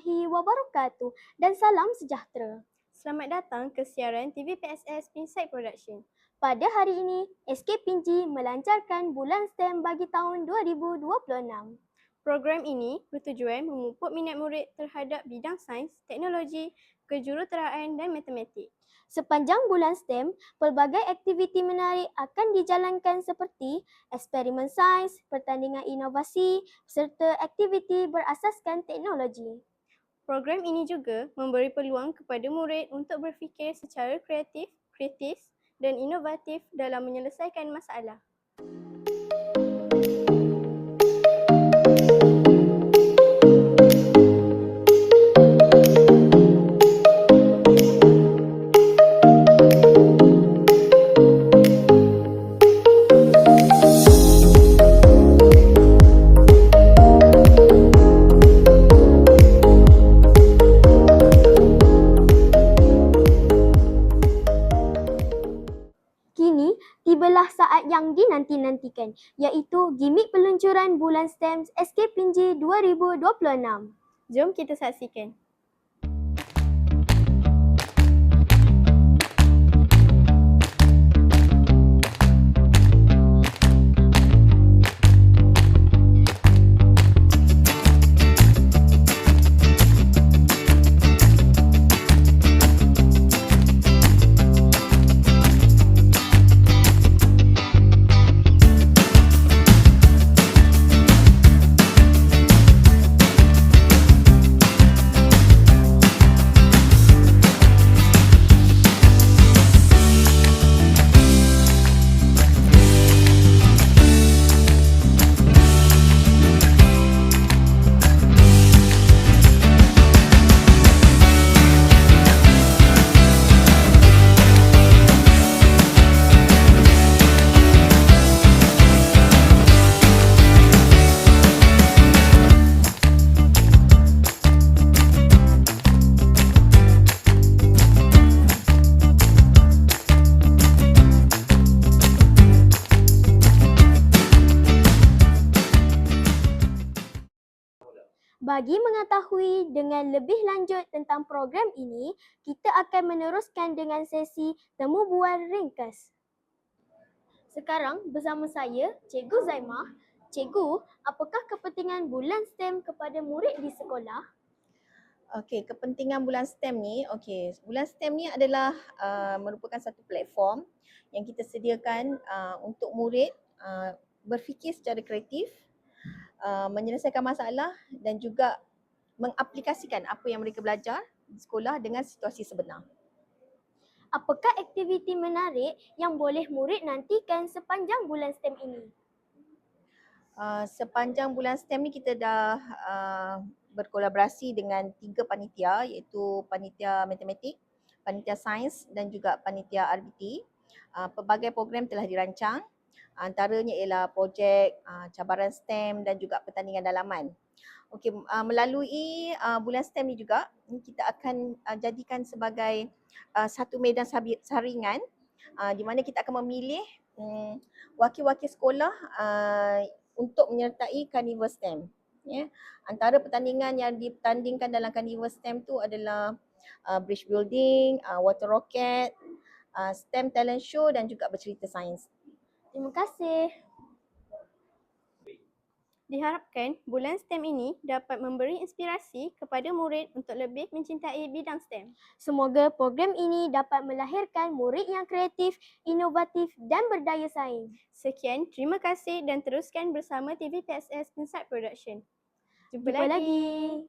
warahmatullahi wabarakatuh dan salam sejahtera. Selamat datang ke siaran TV PSS Insight Production. Pada hari ini, SKPNG melancarkan Bulan STEM bagi tahun 2026. Program ini bertujuan memupuk minat murid terhadap bidang sains, teknologi, kejuruteraan dan matematik. Sepanjang bulan STEM, pelbagai aktiviti menarik akan dijalankan seperti eksperimen sains, pertandingan inovasi serta aktiviti berasaskan teknologi. Program ini juga memberi peluang kepada murid untuk berfikir secara kreatif, kritis dan inovatif dalam menyelesaikan masalah. Kini, tibalah saat yang dinanti-nantikan, iaitu gimik peluncuran Bulan STEM SKPNG 2026. Jom kita saksikan. Bagi mengetahui dengan lebih lanjut tentang program ini, kita akan meneruskan dengan sesi temu bual ringkas. Sekarang bersama saya, Cikgu Zaimah. Cikgu, apakah kepentingan Bulan STEM kepada murid di sekolah? Okey, kepentingan bulan STEM ni, bulan STEM ni adalah merupakan satu platform yang kita sediakan untuk murid berfikir secara kreatif, menyelesaikan masalah dan juga mengaplikasikan apa yang mereka belajar di sekolah dengan situasi sebenar. Apakah aktiviti menarik yang boleh murid nantikan sepanjang Bulan STEM ini? Sepanjang bulan STEM ni kita dah berkolaborasi dengan 3 panitia, iaitu panitia matematik, panitia sains dan juga panitia RBT. Pelbagai program telah dirancang, antaranya ialah projek cabaran STEM dan juga pertandingan dalaman. Melalui bulan STEM ni juga kita akan jadikan sebagai satu medan saringan di mana kita akan memilih wakil-wakil sekolah untuk menyertai Carnival STEM. Antara pertandingan yang dipertandingkan dalam Carnival STEM tu adalah bridge building, water rocket, STEM talent show dan juga bercerita sains. Terima kasih. Diharapkan bulan STEM ini dapat memberi inspirasi kepada murid untuk lebih mencintai bidang STEM. Semoga program ini dapat melahirkan murid yang kreatif, inovatif dan berdaya saing. Sekian, terima kasih dan teruskan bersama TV PSS Insight Production. Jumpa lagi.